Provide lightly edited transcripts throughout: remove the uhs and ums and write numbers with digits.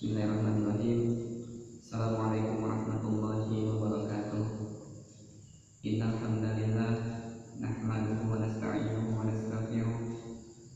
Bismillahirrahmanirrahim. Assalamualaikum warahmatullahi wabarakatuh. Innal hamdalillah nahmaduhu wa nasta'inuhu wa nastaghfiruh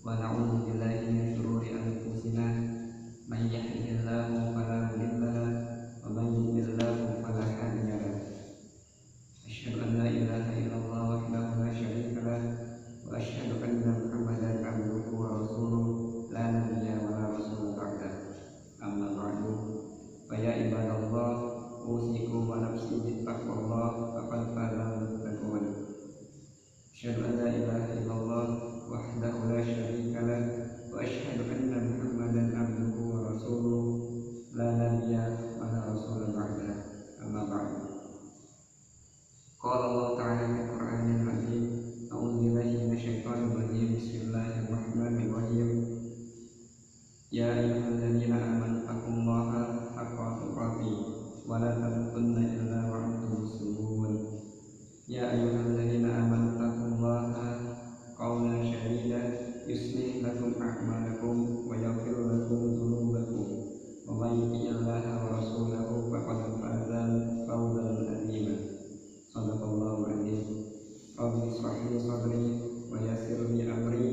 wa na'udzu billahi min shururi anfusina may yahdihillahu fala mudilla lahu wa may yudlil fala hadiya lahu. Asyhadu an la ilaha illallah wahdahu la syarika lahu wa asyhadu anna Muhammadan abduhu wa rasuluh la nabiyya wa la rasula ba'dahu. Amma ba'du, fa ya ibadallah, usikum wa nafsi bittaqwallah, faqad fazal muttaqun. Asyhadu an la ilaha illallah wahdahu la syarika lahu wa asyhadu anna Muhammadan abduhu wa rasuluh la nabiyya wa la rasula ba'dahu. Amma ba'du. Qala Allah ta'ala fil Qur'anil Azim, a'udzu billahi minasyaitonir rajim. Bismillahirrahmanirrahim. Ya ayyuhalladzina amanu taqullaha haqqa tuqatih wa la tamutunna illa wa antum muslimun. Ya ayyuhalladzina amanu taqullaha qawlan sadida yuslih lakum a'malakum wa yaghfir lakum dzunubakum wa may yuti'illaha wa rasulahu faqad faza fawzan 'azima. Shadaqallahu 'azim. Rabbi ishrah li sadri wa yassir li amri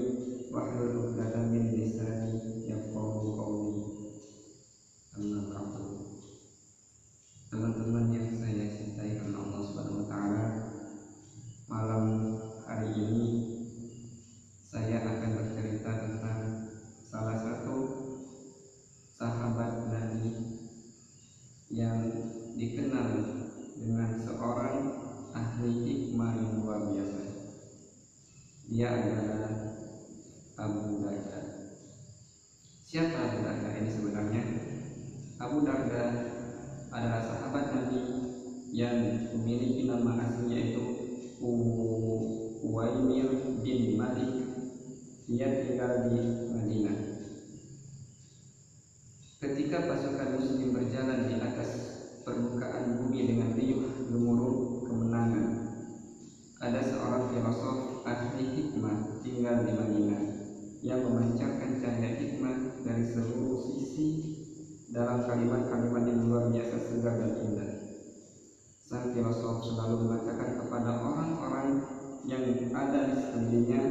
wahlul 'uqdatam min lisani yafqahu qawli. Amma ba'du. Teman-teman yang saya cintai karena Allah Subhanahu wa taala, malam hari ini saya akan bercerita tentang salah satu sahabat Nabi yang dikenal dengan seorang ahli hikmah yang luar biasa. Dia adalah Abu Darda. Siapa Abu Darda ini sebenarnya? Abu Darda adalah sahabat Nabi yang memiliki nama aslinya itu Uwaimir bin Malik. Dia tinggal di Madinah. Ketika pasukan muslim berjalan di atas permukaan bumi dengan riuh gemuruh kemenangan, ada seorang filosof ahli hikmah tinggal di Madinah yang memancarkan cahaya hikmah dari seluruh sisi dalam kalimat-kalimat yang luar biasa segar dan indah. Sang filosof selalu mengatakan kepada orang-orang yang ada di sekelilingnya,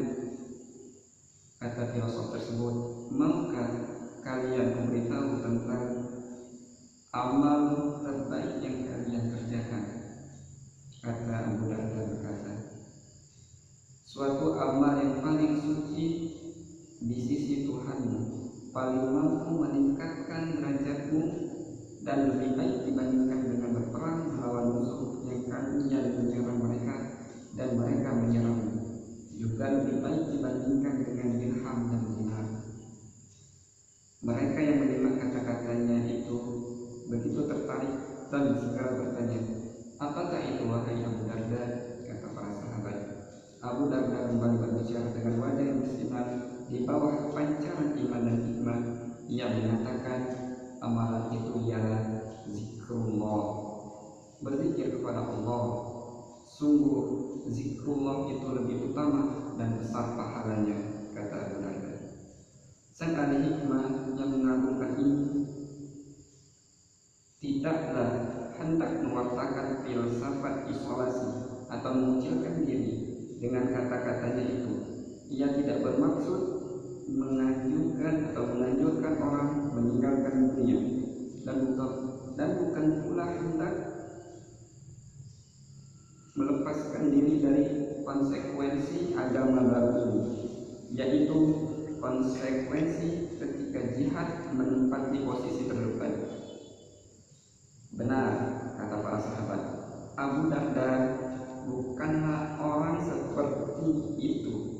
kata filosof tersebut, maukah kalian memberitahu tentang amal terbaik yang kalian kerjakan? Kata Abu Darda berkata, suatu amal yang paling suci di sisi Tuhanmu, paling mampu meningkatkan derajatmu dan lebih baik dibandingkan dengan berperang melawan musuh yang kalian menyerang mereka dan mereka menyerangmu, juga lebih baik dibandingkan dengan dirham dan dinar. Mereka yang mendengar kata-katanya itu begitu tertarik dan segera bertanya, apakah itu wahai Abu Darda? Kata para sahabat. Abu Darda kembali berbicara dengan wajah yang bersinar di bawah pancaran iman dan hikmah. Ia mengatakan, amalan itu ialah zikrullah, berzikir kepada Allah. Sungguh zikrullah itu lebih utama dan besar pahalanya, kata Abu Darda. Sang ahli hikmah yang mengagumkan ini tidaklah hendak mewartakan filsafat isolasi atau mengucilkan diri dengan kata-katanya itu. Ia tidak bermaksud menganjurkan orang meninggalkan dunia dan bukan pula hendak melepaskan diri dari konsekuensi agama baru ini, yaitu konsekuensi ketika jihad menempati posisi terdepan. Benar, kata para sahabat, Abu Darda bukanlah orang seperti itu.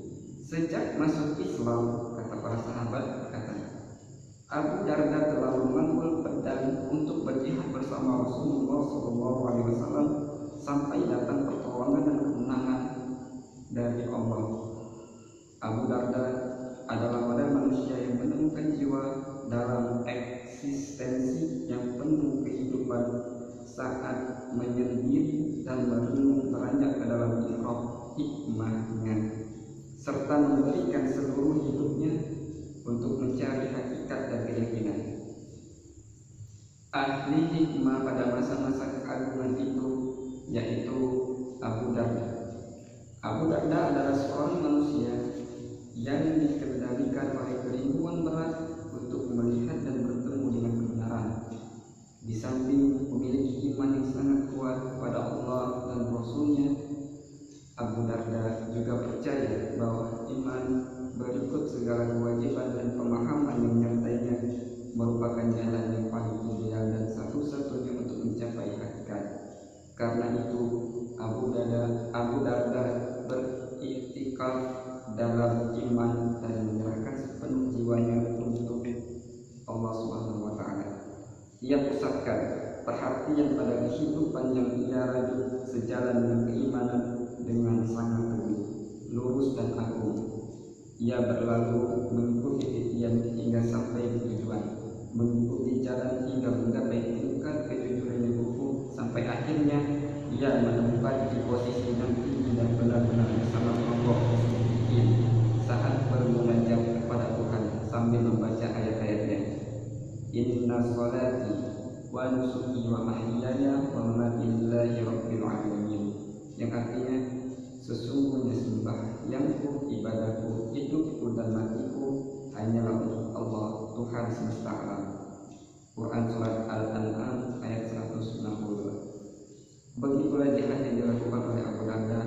Sejak masuk Islam, kata para sahabat, Abu Darda telah memanggul pedang untuk berjihad bersama Rasulullah SAW sampai datang pertolongan dan kemenangan dari Allah. Abu Darda adalah model manusia yang menemukan jiwa dalam eksistensi yang penuh kehidupan saat menyendiri dan merenung beranjak ke dalam mihrab hikmahnya, serta memberikan seluruh hidupnya untuk mencari hakikat dan keyakinan. ahli hikmah pada masa-masa keagungan itu, yaitu Abu Darda. Abu Darda adalah seorang manusia yang dikendalikan oleh kerinduan berat untuk melihat dan bertemu dengan kebenaran. Di samping memiliki iman yang sangat kuat kepada Allah dan Rasul-Nya, Abu Darda juga percaya bahwa iman berikut segala kewajiban dan pemahaman yang menyertainya merupakan jalan yang paling ideal dan satu-satunya untuk mencapai hakikat. Karena itu, Abu Darda beriktikad dalam iman dan menyerahkan sepenuh jiwanya untuk Allah Subhanahu wa Ta'ala. Ia pusatkan perhatian pada kehidupan yang ia rajut sejalan dengan keimanan dengan sangat teguh, lurus dan agung. Ia berlalu mengikuti titian hingga sampai ke tujuan, mengikuti jalan hingga menggapai tingkat kejujuran yang utuh, sampai akhirnya ia menemukan di posisi yang tinggi dan benar-benar bersama kelompok musyrikin saat bermunajat kepada Tuhan sambil membaca ayat-ayatnya. Inna sholati wa nusuki wa mahyaya wa mamati lillahi rabbil alamin, yang artinya sesungguhnya sembahyangku, ibadahku, hidupku dan matiku hanyalah untuk Allah, Tuhan semesta alam. Quran Surat Al-An'am ayat 162. Begitulah jihad yang dilakukan oleh Abu Darda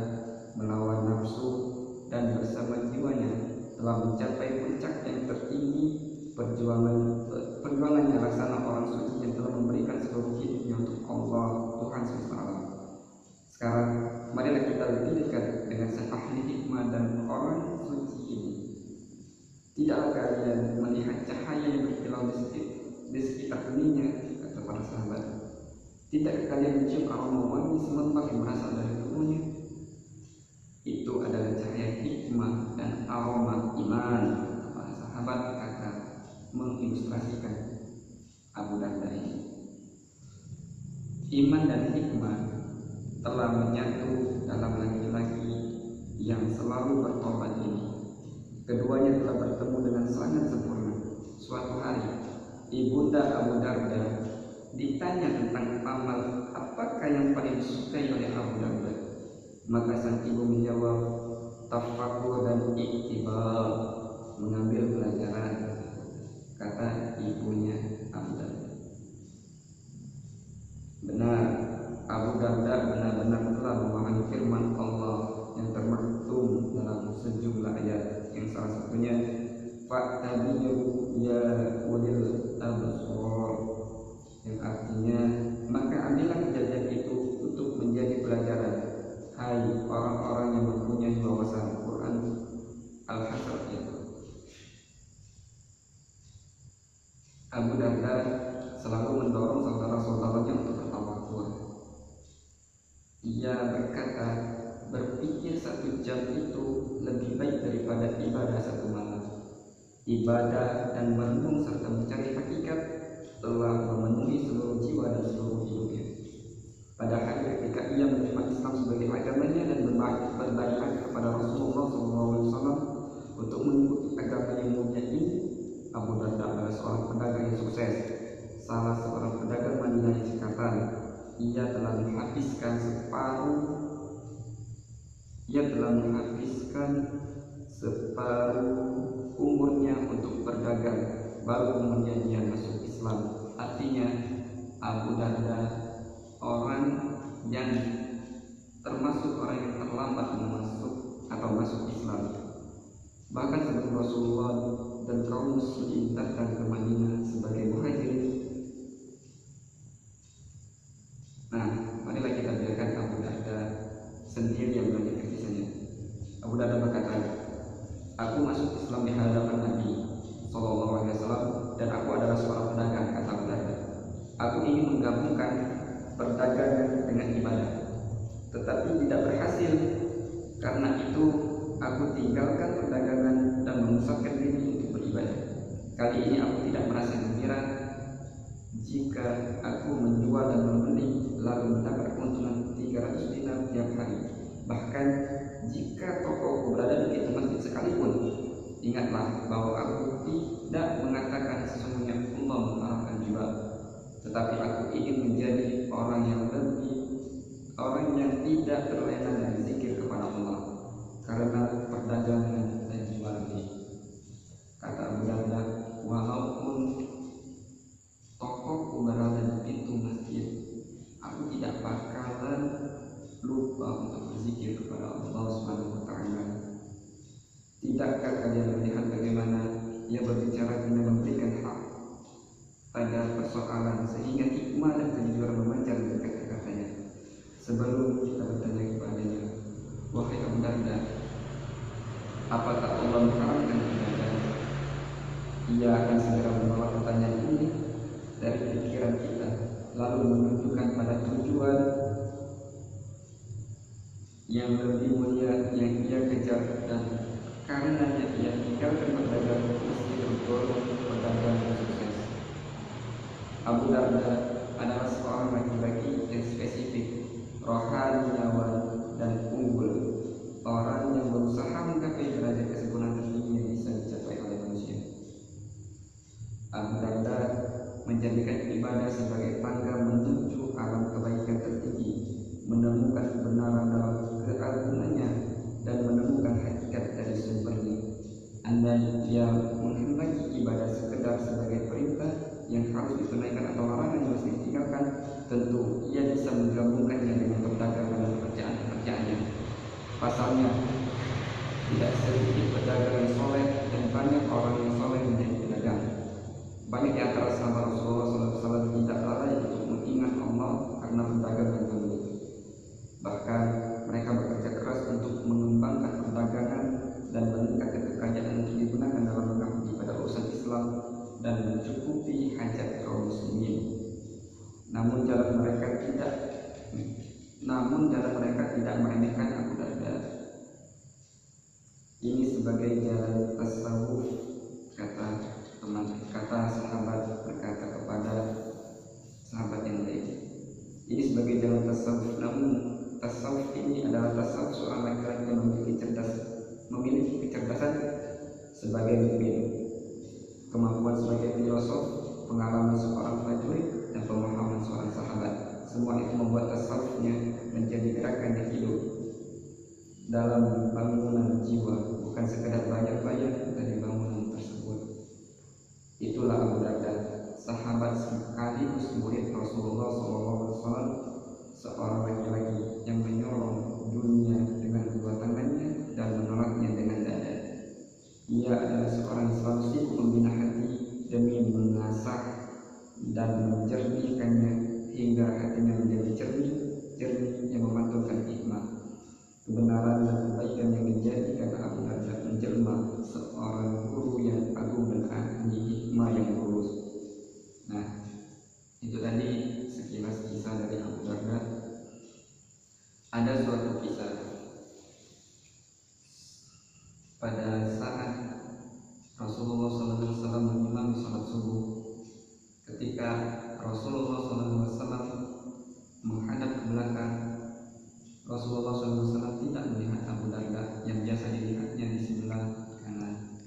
melawan nafsu dan bersama jiwanya telah mencapai puncak yang tertinggi perjuangannya laksana orang suci yang telah memberikan seluruh hidupnya untuk Allah, Tuhan semesta alam. Sekarang marilah kita lebih dekat dengan sang ahli hikmah dan orang suci ini. Tidaklah kalian melihat cahaya yang berkilau di sekitar keningnya, kata para sahabat? Tidak kalian mencium aroma wangi semerbak yang berasal dari tubuhnya? Itu adalah cahaya hikmah dan aroma iman. Para sahabat kata mengilustrasikan Abu Darda ini. Iman dan hikmah telah menyatu dalam laki-laki yang selalu bertobat ini. Keduanya telah bertemu dengan sangat sempurna. Suatu hari, ibunda Abu Darda ditanya tentang amal apakah yang paling disukai oleh Abu Darda. Maka sang ibu menjawab, tafakkur dan iktibar, mengambil pelajaran, kata ibunya Abu Darda. Benar, Abu Darda benar-benar telah memahami firman Allah yang termaktum dalam sejumlah ayat, yang salah satunya fa'tabiru ya ulil absar, yang artinya maka ambillah kejadian itu untuk menjadi pelajaran, hai orang-orang yang mempunyai wawasan. Quran Al-Hasr itu. Abu Darda selalu mendorong saudara-saudaranya untuk bertawakal. Ia berkata, berpikir 1 jam itu lebih baik daripada ibadah 1 malam. Ibadah dan merenung serta mencari hakikat telah memenuhi seluruh jiwa dan seluruh hidupnya. Padahal ketika ia menerima Islam sebagai agamanya dan berbaikat kepada Rasulullah SAW untuk mengikuti agama yang mulia ini, Abu Darda adalah seorang pedagang yang sukses, salah seorang pedagang Madinah yang sekatan. Ia telah menghabiskan separuh umurnya untuk berdagang, baru kemudian dia masuk Islam. Artinya Abu Darda orang yang termasuk orang yang terlambat masuk Islam. Bahkan sebelum Rasulullah dan kaum muslimin datang ke Madinah sebagai muhajirin. Nah, marilah kita biarkan Abu Darda sendiri yang melanjutkan kisahnya. Abu Darda berkata, aku masuk Islam di hadapan Nabi SAW dan aku adalah seorang pedagang, kata Abu Darda. Aku ingin menggabungkan perdagangan dengan ibadah, tetapi tidak berhasil. Karena itu aku tinggalkan perdagangan dan memusatkan diri untuk beribadah. Kali ini aku tidak merasa gembira jika aku menjual dan membeli lalu mendapat keuntungan 300 dinar tiap hari. Bahkan jika tokoku berada di pintu masjid sekalipun, ingatlah bahwa aku tidak mengatakan sesungguhnya Allah mengharapkan juga, tetapi aku ingin menjadi orang yang tidak terlena dari zikir kepada Allah karena perdagangan dan jual beli. Kata Abu Darda, walaupun tokoku berada di pintu masjid, aku tidak bakalan lupa untuk berzikir kepada Allah Subhanahu wa Ta'ala. Tidakkah kalian melihat bagaimana ia berbicara dengan memberikan hak pada persoalan sehingga hikmah dan kejujuran memancar dari kata-katanya? Sebelum kita bertanya kepadanya, wahai Abu Darda, apakah Allah mengharamkan ibadah? Ia akan segera membawa pertanyaan ini dari pikiran kita, lalu menunjukkan pada tujuan yang lebih mulia yang ia kejar, dan karenanya ia tinggalkan perdagangan meski tergolong pedagang yang sukses. Abu Darda adalah seorang laki-laki yang spesifik, rohaniawan dan unggul, orang yang berusaha menggapai derajat kesempurnaan tertinggi yang bisa dicapai oleh manusia. Abu Darda menjadikan ibadah sebagai tangga menuju alam kebaikan tertinggi, menemukan kebenaran dalam keagungannya dan menemukan hakikat dari sumbernya. Andai ia menghendaki ibadah sekedar sebagai perintah yang harus ditunaikan atau larangan yang harus ditinggalkan, tentu ia bisa menggabungkannya dengan perdagangan dan pekerjaan-pekerjaannya. Pasalnya, tidak sedikit pedagang yang soleh dan banyak orang yang soleh menjadi pedagang. Banyak di antara sahabat Rasulullah SAW tidak lalai untuk mengingat Allah karena berdagang dan membeli. Bahkan mereka bekerja keras untuk mengembangkan perdagangan dan meningkatkan kekayaan untuk digunakan dalam mengabdi pada urusan Islam dan mencukupi hajat kaum muslimin. Namun jalan mereka tidak meremehkan Abu Darda. Ini sebagai jalan tasawuf, kata sahabat berkata kepada sahabat yang lain. Ini sebagai jalan tasawuf, namun tasawuf ini adalah tasawuf seorang laki-laki yang memiliki kecerdasan sebagai pemimpin, kemampuan sebagai filosof, pengalaman seorang prajurit, dan pemahaman seorang sahabat. Semua itu membuat tasawufnya menjadi gerakan yang hidup dalam bangunan jiwa, bukan sekedar banyak-banyak dari bangunan tersebut. Itulah Abu Darda, sahabat sekaligus murid Rasulullah SAW, seorang laki-laki yang menyolong dunia dengan kedua tangannya dan menolaknya dengan dada. Ia adalah seorang yang selalu sibuk membina hati demi mengasah dan menjernihkannya hingga hatinya menjadi jernih yang memantulkan hikmah, kebenaran dan kebaikan yang menjadikan Abu Darda menjelma seorang guru yang agung dan ahli hikmah yang lurus. Nah, itu tadi sekilas kisah dari Abu Darda. Ada suatu kisah pada saat Rasulullah SAW mengimami salat subuh. Ketika Rasulullah SAW menghadap ke belakang, Rasulullah SAW tidak melihat Abu Darda yang biasa dilihatnya di sebelah kanan.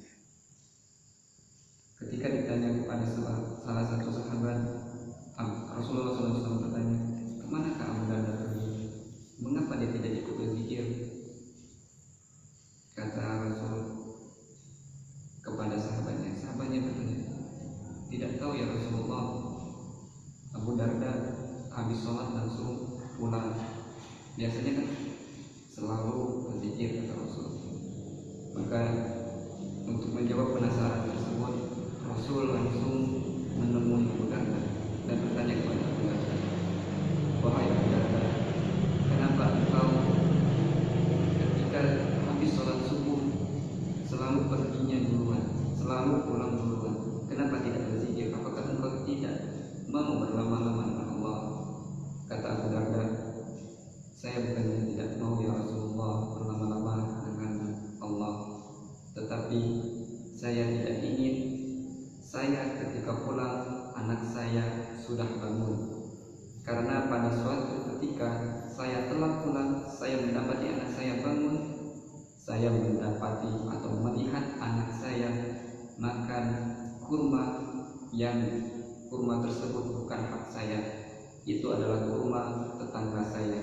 Ketika ditanya kepada salah satu sahabat, Rasulullah SAW bertanya, kemanakah Abu Darda pergi? Mengapa dia tidak ikut berzikir? Kata Rasul kepada sahabatnya bertanya, tidak tahu ya Rasulullah, Abu Darda habis sholat langsung pulang. Biasanya kan selalu berzikir, kata Rasul. Maka untuk menjawab penasaran tersebut, Rasul langsung menemui Abu Darda dan bertanya kepada Abu Darda, wahai Abu Darda, kenapa engkau ketika habis sholat subuh selalu perginya duluan, selalu pulang duluan? Kenapa tidak berzikir? Apakah engkau tidak mau berlama-lama dengan Allah? Kata Abu Darda, saya bukannya tidak mau ya Rasulullah berlama-lama dengan Allah, tetapi saya tidak ingin saya ketika pulang anak saya sudah bangun. Karena pada suatu ketika saya telah pulang, saya mendapati anak saya bangun, saya mendapati atau melihat anak saya makan kurma yang kurma tersebut bukan hak saya. itu adalah kurma tetangga saya.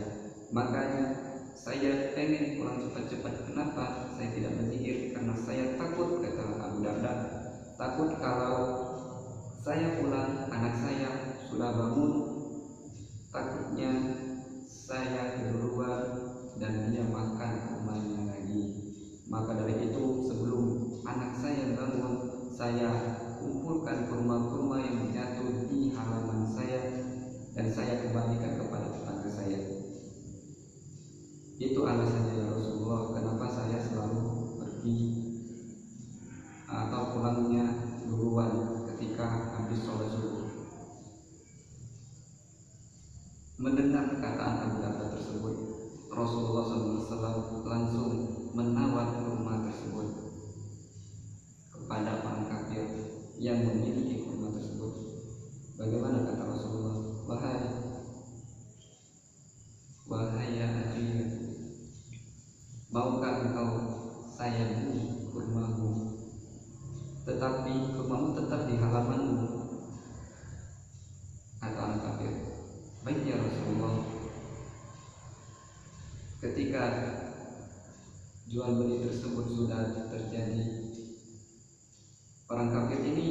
Makanya saya pengen pulang cepat-cepat. Kenapa saya tidak menyihir? Karena saya takut, kata Abu Darda, takut kalau saya pulang anak saya sudah bangun, takutnya saya keduluan dan dia makan kurmanya lagi. Maka dari itu sebelum anak saya bangun, saya kumpulkan kurma-kurma yang jatuh di halaman saya dan saya kembalikan kepada tetangga saya. Itu alasannya ya Rasulullah, kenapa saya selalu pergi atau pulangnya duluan ketika habis sholat subuh. Mendengar perkataan Abu Darda tersebut, Rasulullah SAW langsung menawar kurma tersebut kepada orang kafir yang memiliki kurma tersebut. Bagaimana kata Rasulullah? Wahai ya Ajiyah, maukah engkau saya beli kurmamu, tetapi kurmamu tetap di halamanmu? Kata orang kafir, baik ya Rasulullah. Ketika jual beli tersebut sudah terjadi, orang kafir ini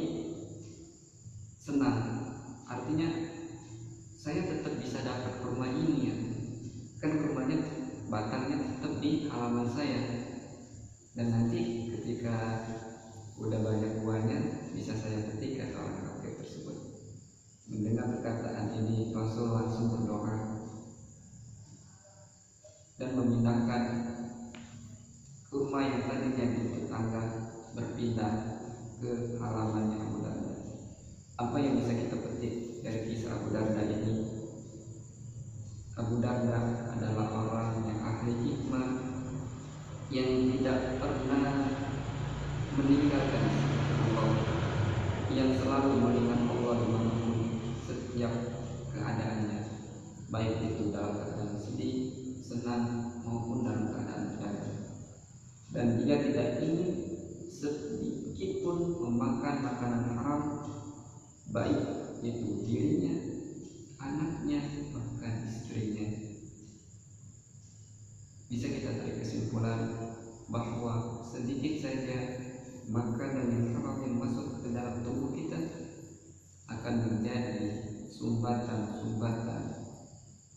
senang. Artinya saya tetap bisa dapat kurma ini ya, kan kurmanya batangnya tetap di halaman saya, dan nanti ketika udah banyak buahnya bisa saya petik, kata orang kafir tersebut. Mendengar perkataan ini, Rasul langsung berdoa dan memindahkan kurma yang tadinya di tetangga berpindah ke halamannya Abu Darda. Apa yang bisa kita petik dari kisah Abu Darda ini? Abu Darda adalah orang yang ahli hikmah, yang tidak pernah meninggalkan Allah, yang selalu mengingat Allah dimanapun setiap keadaannya, baik itu dalam keadaan sedih, senang, maupun dalam keadaan dagang. Dan dia tidak ingin sedikit pun memakan makanan haram, baik itu dirinya, anaknya, bahkan istrinya. Bisa kita tarik kesimpulan bahwa sedikit saja makanan yang haram yang masuk ke dalam tubuh kita akan menjadi sumbatan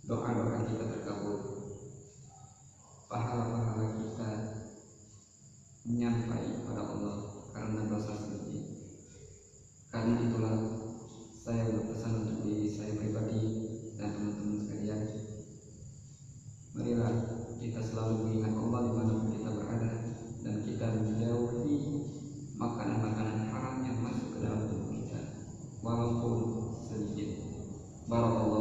doa-doa kita terkabul, pahala-pahala kita menyampai pada Allah karena dosa sendiri. Karena itulah saya berpesan untuk diri saya pribadi dan teman-teman sekalian, marilah kita selalu mengingat Allah dimanapun kita berada, dan kita menjauhi makanan-makanan haram yang masuk ke dalam tubuh kita walaupun sedikit. Barakallahu